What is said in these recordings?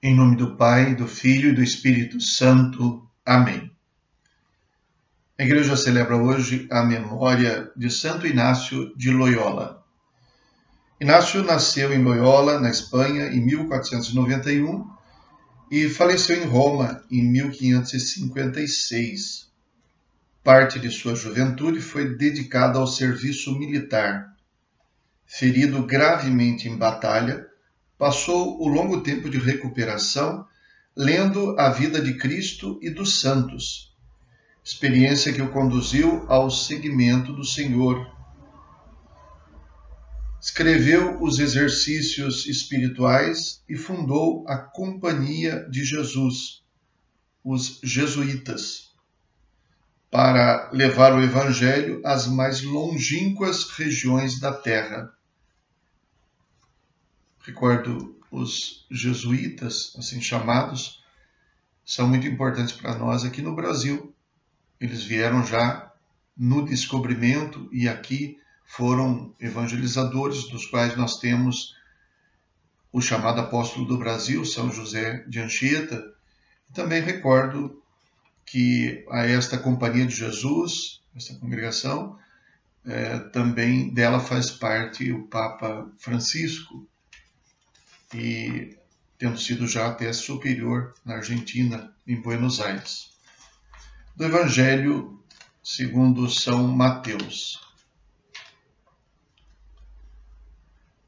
Em nome do Pai, do Filho e do Espírito Santo. Amém. A Igreja celebra hoje a memória de Santo Inácio de Loyola. Inácio nasceu em Loyola, na Espanha, em 1491 e faleceu em Roma em 1556. Parte de sua juventude foi dedicada ao serviço militar. Ferido gravemente em batalha, passou o longo tempo de recuperação lendo a vida de Cristo e dos santos, experiência que o conduziu ao seguimento do Senhor. Escreveu os exercícios espirituais e fundou a Companhia de Jesus, os jesuítas, para levar o Evangelho às mais longínquas regiões da terra. Recordo, os jesuítas, assim chamados, são muito importantes para nós aqui no Brasil. Eles vieram já no descobrimento e aqui foram evangelizadores, dos quais nós temos o chamado apóstolo do Brasil, São José de Anchieta. Também recordo que a esta Companhia de Jesus, esta congregação, também dela faz parte o Papa Francisco, e tendo sido já até superior na Argentina, em Buenos Aires. Do Evangelho segundo São Mateus.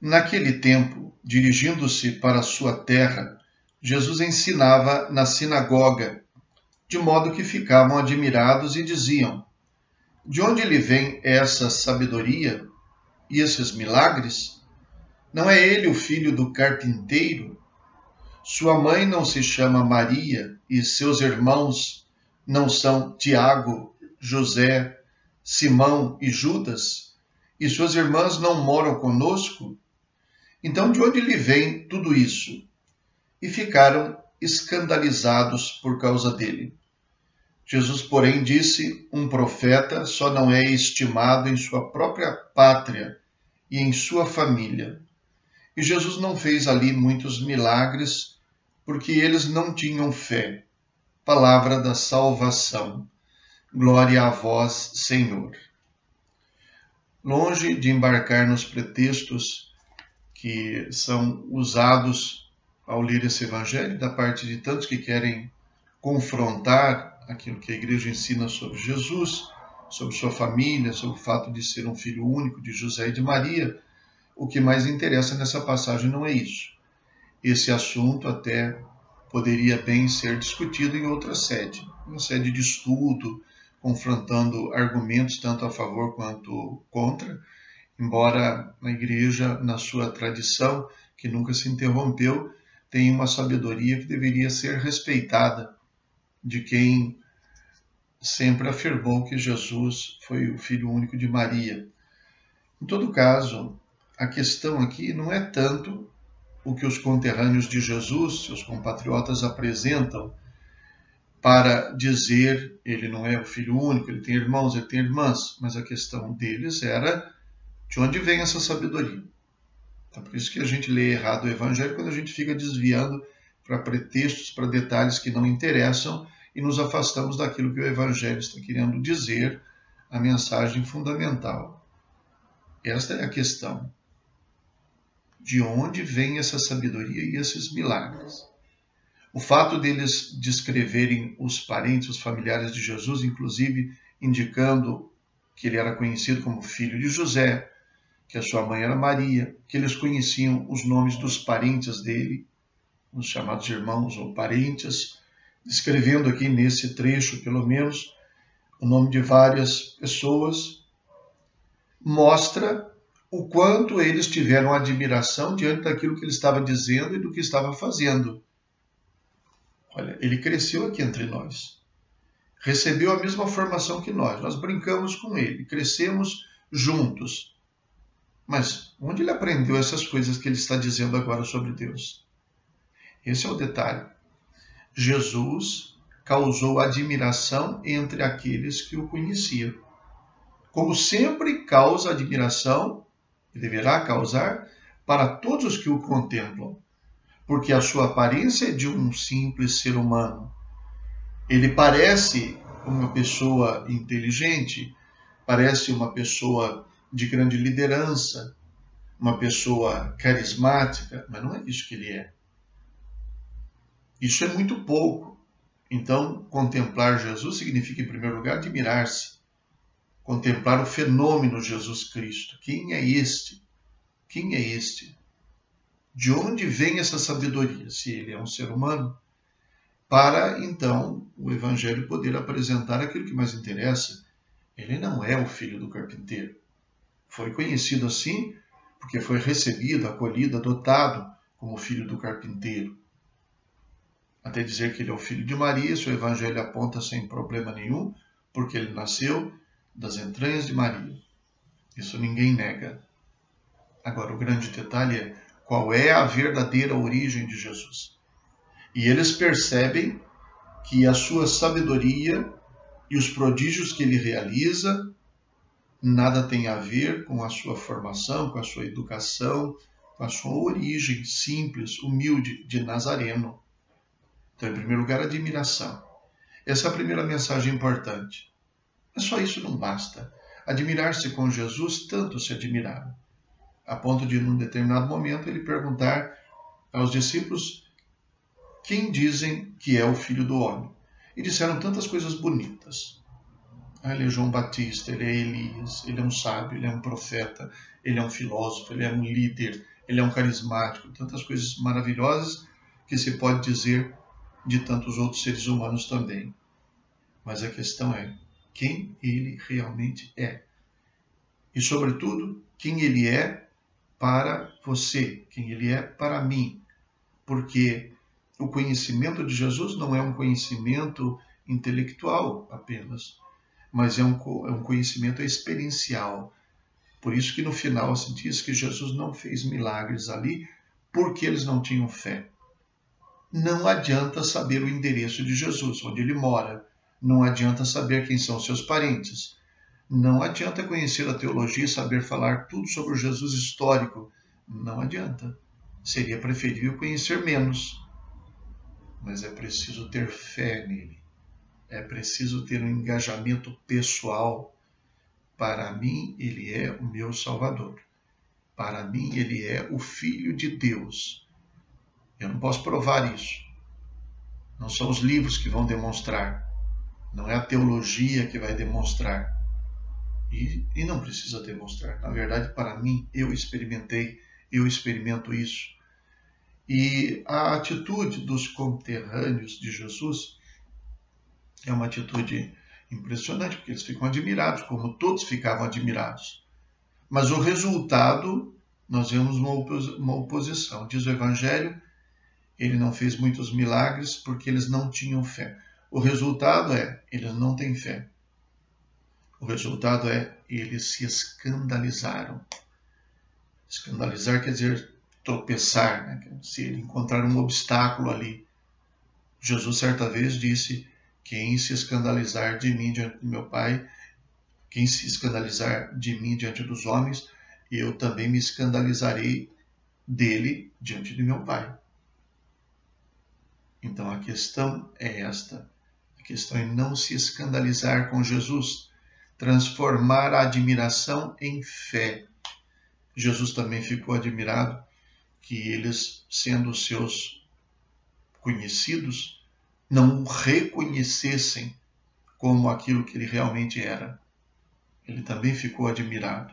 Naquele tempo, dirigindo-se para a sua terra, Jesus ensinava na sinagoga, de modo que ficavam admirados e diziam: de onde lhe vem essa sabedoria e esses milagres? Não é ele o filho do carpinteiro? Sua mãe não se chama Maria e seus irmãos não são Tiago, José, Simão e Judas? E suas irmãs não moram conosco? Então de onde lhe vem tudo isso? E ficaram escandalizados por causa dele. Jesus, porém, disse: um profeta só não é estimado em sua própria pátria e em sua família. E Jesus não fez ali muitos milagres, porque eles não tinham fé. Palavra da salvação. Glória a vós, Senhor. Longe de embarcar nos pretextos que são usados ao ler esse evangelho, da parte de tantos que querem confrontar aquilo que a igreja ensina sobre Jesus, sobre sua família, sobre o fato de ser um filho único de José e de Maria, o que mais interessa nessa passagem não é isso. Esse assunto até poderia bem ser discutido em outra sede, uma sede de estudo, confrontando argumentos tanto a favor quanto contra, embora a igreja, na sua tradição, que nunca se interrompeu, tenha uma sabedoria que deveria ser respeitada de quem sempre afirmou que Jesus foi o filho único de Maria. Em todo caso, a questão aqui não é tanto o que os conterrâneos de Jesus, seus compatriotas, apresentam para dizer ele não é o filho único, ele tem irmãos, ele tem irmãs, mas a questão deles era de onde vem essa sabedoria. Então, por isso que a gente lê errado o Evangelho quando a gente fica desviando para pretextos, para detalhes que não interessam e nos afastamos daquilo que o Evangelho está querendo dizer, a mensagem fundamental. Esta é a questão. De onde vem essa sabedoria e esses milagres? O fato deles descreverem os parentes, os familiares de Jesus, inclusive indicando que ele era conhecido como filho de José, que a sua mãe era Maria, que eles conheciam os nomes dos parentes dele, os chamados irmãos ou parentes, descrevendo aqui nesse trecho, pelo menos, o nome de várias pessoas, mostra o quanto eles tiveram admiração diante daquilo que ele estava dizendo e do que estava fazendo. Olha, ele cresceu aqui entre nós, recebeu a mesma formação que nós brincamos com ele, crescemos juntos. Mas onde ele aprendeu essas coisas que ele está dizendo agora sobre Deus? Esse é o detalhe. Jesus causou admiração entre aqueles que o conheciam. Como sempre causa admiração, e deverá causar, para todos os que o contemplam. porque a sua aparência é de um simples ser humano. Ele parece uma pessoa inteligente, parece uma pessoa de grande liderança, uma pessoa carismática, mas não é isso que ele é. Isso é muito pouco. Então, contemplar Jesus significa, em primeiro lugar, admirar-se. Contemplar o fenômeno Jesus Cristo. Quem é este? Quem é este? De onde vem essa sabedoria? Se ele é um ser humano, para então o Evangelho poder apresentar aquilo que mais interessa. Ele não é o filho do carpinteiro. Foi conhecido assim porque foi recebido, acolhido, adotado como filho do carpinteiro. Até dizer que ele é o filho de Maria, o Evangelho aponta sem problema nenhum, porque ele nasceu das entranhas de Maria. Isso ninguém nega. Agora, o grande detalhe é qual é a verdadeira origem de Jesus. E eles percebem que a sua sabedoria e os prodígios que ele realiza nada tem a ver com a sua formação, com a sua educação, com a sua origem simples, humilde de Nazareno. Então, em primeiro lugar, admiração. Essa é a primeira mensagem importante. Mas só isso não basta. Admirar-se com Jesus, tanto se admiraram, a ponto de, num determinado momento, ele perguntar aos discípulos quem dizem que é o Filho do Homem. E disseram tantas coisas bonitas. Ele é João Batista, ele é Elias, ele é um sábio, ele é um profeta, ele é um filósofo, ele é um líder, ele é um carismático. Tantas coisas maravilhosas que se pode dizer de tantos outros seres humanos também. Mas a questão é quem ele realmente é. E, sobretudo, quem ele é para você, quem ele é para mim. Porque o conhecimento de Jesus não é um conhecimento intelectual apenas, mas é um conhecimento experiencial. Por isso que no final se diz que Jesus não fez milagres ali porque eles não tinham fé. Não adianta saber o endereço de Jesus, onde ele mora. Não adianta saber quem são seus parentes. Não adianta conhecer a teologia e saber falar tudo sobre o Jesus histórico. Não adianta. Seria preferível conhecer menos. Mas é preciso ter fé nele. É preciso ter um engajamento pessoal. Para mim, ele é o meu Salvador. Para mim, ele é o Filho de Deus. Eu não posso provar isso. Não são os livros que vão demonstrar. Não é a teologia que vai demonstrar. E não precisa demonstrar. Na verdade, para mim, eu experimentei, eu experimento isso. E a atitude dos conterrâneos de Jesus é uma atitude impressionante, porque eles ficam admirados, como todos ficavam admirados. Mas o resultado, nós vemos uma oposição. Diz o Evangelho, ele não fez muitos milagres porque eles não tinham fé. O resultado é, eles não têm fé. O resultado é, eles se escandalizaram. Escandalizar quer dizer tropeçar, né? Se ele encontrar um obstáculo ali. Jesus certa vez disse, quem se escandalizar de mim diante do meu Pai, quem se escandalizar de mim diante dos homens, eu também me escandalizarei dele diante de meu Pai. Então a questão é esta. A questão é não se escandalizar com Jesus, transformar a admiração em fé. Jesus também ficou admirado que eles, sendo seus conhecidos, não o reconhecessem como aquilo que ele realmente era. Ele também ficou admirado.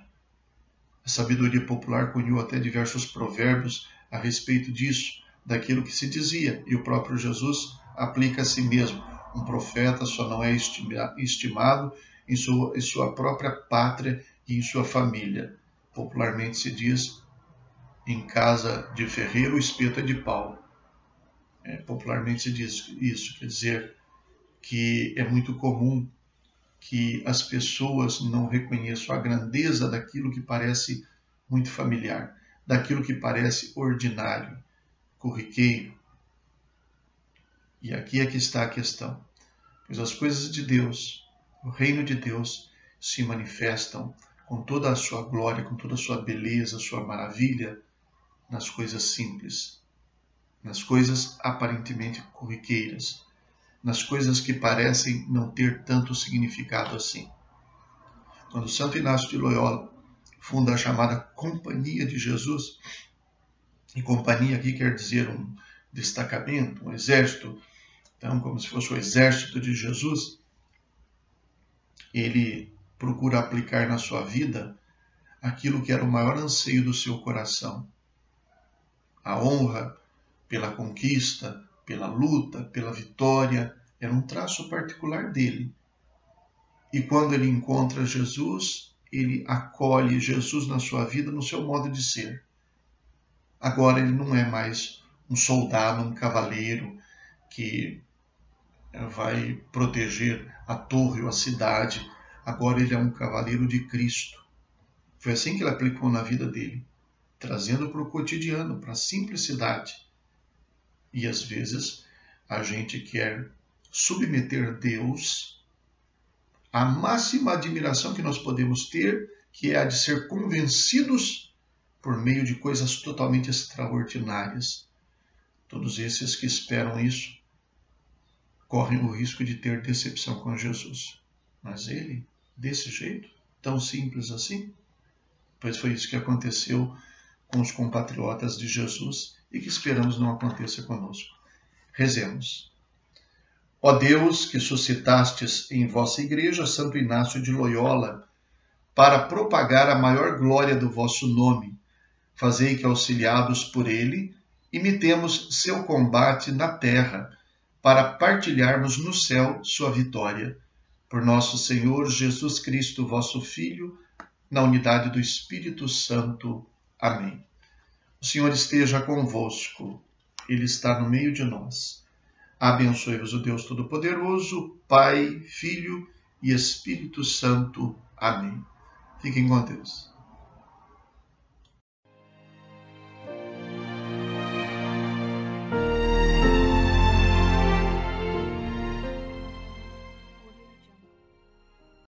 A sabedoria popular cunhou até diversos provérbios a respeito disso, daquilo que se dizia, e o próprio Jesus aplica a si mesmo. Um profeta só não é estimado em sua própria pátria e em sua família. Popularmente se diz, em casa de ferreiro, o espeto é de pau. Popularmente se diz isso, quer dizer que é muito comum que as pessoas não reconheçam a grandeza daquilo que parece muito familiar, daquilo que parece ordinário, corriqueiro. E aqui é que está a questão. Pois as coisas de Deus, o reino de Deus, se manifestam com toda a sua glória, com toda a sua beleza, sua maravilha, nas coisas simples. nas coisas aparentemente corriqueiras, nas coisas que parecem não ter tanto significado assim. Quando Santo Inácio de Loyola funda a chamada Companhia de Jesus, e companhia aqui quer dizer um destacamento, um exército, então como se fosse o exército de Jesus, ele procura aplicar na sua vida aquilo que era o maior anseio do seu coração. A honra pela conquista, pela luta, pela vitória, era um traço particular dele. E quando ele encontra Jesus, ele acolhe Jesus na sua vida, no seu modo de ser. Agora ele não é mais um soldado, um cavaleiro que vai proteger a torre ou a cidade. Agora ele é um cavaleiro de Cristo. Foi assim que ele aplicou na vida dele, trazendo para o cotidiano, para a simplicidade. E às vezes a gente quer submeter Deus à máxima admiração que nós podemos ter, que é a de ser convencidos por meio de coisas totalmente extraordinárias. Todos esses que esperam isso correm o risco de ter decepção com Jesus. Mas ele, desse jeito, tão simples assim, pois foi isso que aconteceu com os compatriotas de Jesus e que esperamos não aconteça conosco. Rezemos. Ó Deus, que suscitastes em vossa igreja Santo Inácio de Loyola, para propagar a maior glória do vosso nome, fazei que, auxiliados por ele, imitemos seu combate na terra, para partilharmos no céu sua vitória. Por nosso Senhor Jesus Cristo, vosso Filho, na unidade do Espírito Santo. Amém. O Senhor esteja convosco. Ele está no meio de nós. Abençoe-vos o Deus Todo-Poderoso, Pai, Filho e Espírito Santo. Amém. Fiquem com Deus.